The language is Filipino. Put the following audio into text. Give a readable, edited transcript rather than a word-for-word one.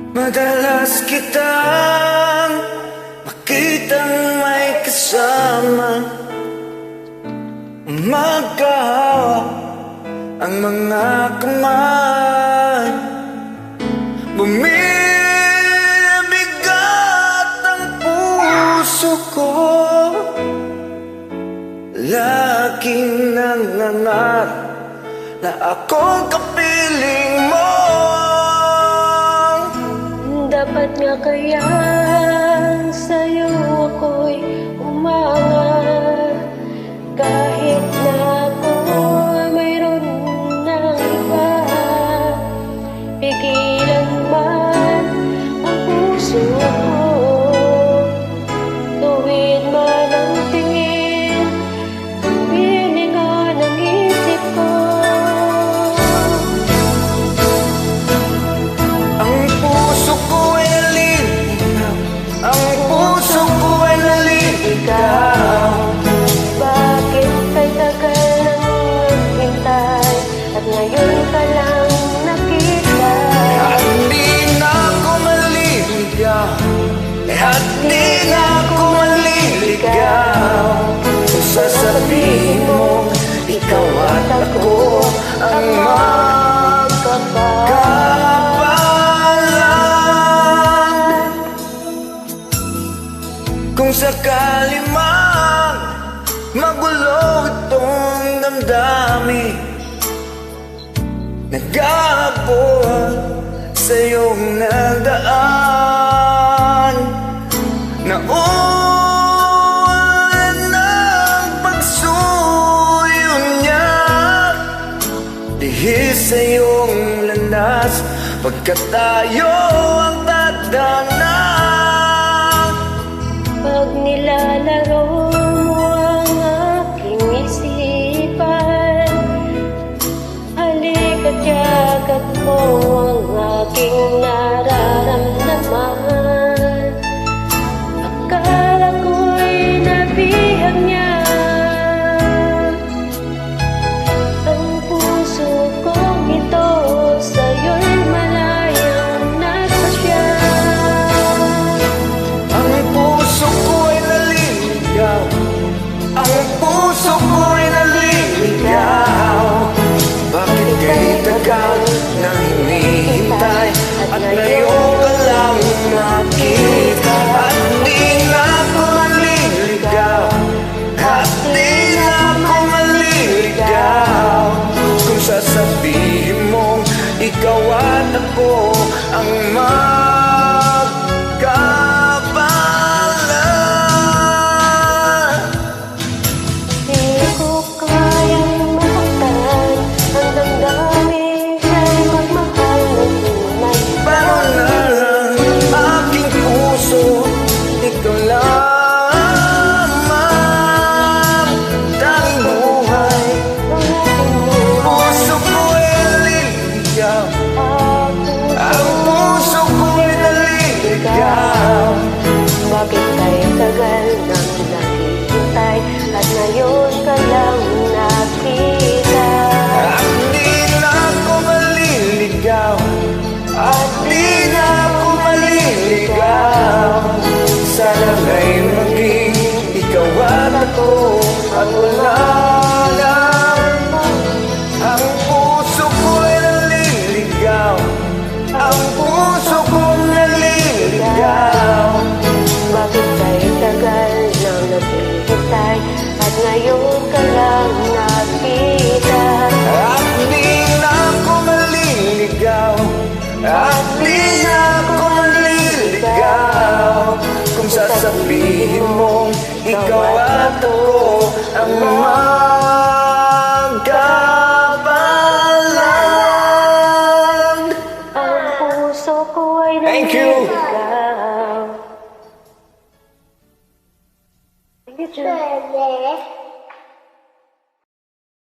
Madalas kitang makitang may kasama, magkahawak ang mga kamay. Bumibigat ang puso ko, laging nangangarap na akong kapiling mo. Dapat nga kaya sa'yo ako'y umangat, kahit na ako mayroon ng iba. Pigilan man ang puso ko, tuwid man ang tingin, piningan ang isip ko. Ang puso ko ay naliligaw, ang puso ko ay naliligaw. Bakit kay tagal nang naghintay at ngayon ka lang nakita? At di na ako maliligaw, at di na ako maliligaw kung sasabihin mo ikaw at ako ang magkakapalan. Kung sakali man magulo itong damdamin, nag-aabot sa iyong nagdaan, naulan ng pagsuyo niya dihil sa iyong landas, pagkat tayo ang tadhana. Pag nilalaro mo ang aking isipan, halika't yakap mo ang aking nararamdaman. Akala ko'y nabihag niya ang puso kong ito, sa'yo'y malayang nagpasya. Ang puso ko ay naliligaw, ang puso ko ay naliligaw. Bakit kay tagal nang hinihintay at ngayon ka lang nakita? At di na ako maliligaw, at di na ako maliligaw kung sasabihin mong ikaw at ako ang magkapalan. Di ko kayang masaktan ang damdamin siya'y magmahal ng tunay. Paano na lang aking puso, ikaw lamang, tanging buhay. Ang aking Puso ko ay naliligaw, ang puso ko ay naliligaw. Bakit kay tagal nang naghihintay at ngayon ka lang nakita? At di na ako maliligaw, at di na ako maliligaw. Sana nga'y maging ikaw at ako, at wala lang. Ang puso ko ay naliligaw, ang puso ko naliligaw. Bakit kay tagal nang naghihintay at ngayon ka lang nakita? At di na ako maliligaw, at di na ako maliligaw kung sasabihin mong ikaw at ako ang magkapalan. Ang puso ko ay Thank you. naliligaw. Thank you, Jude.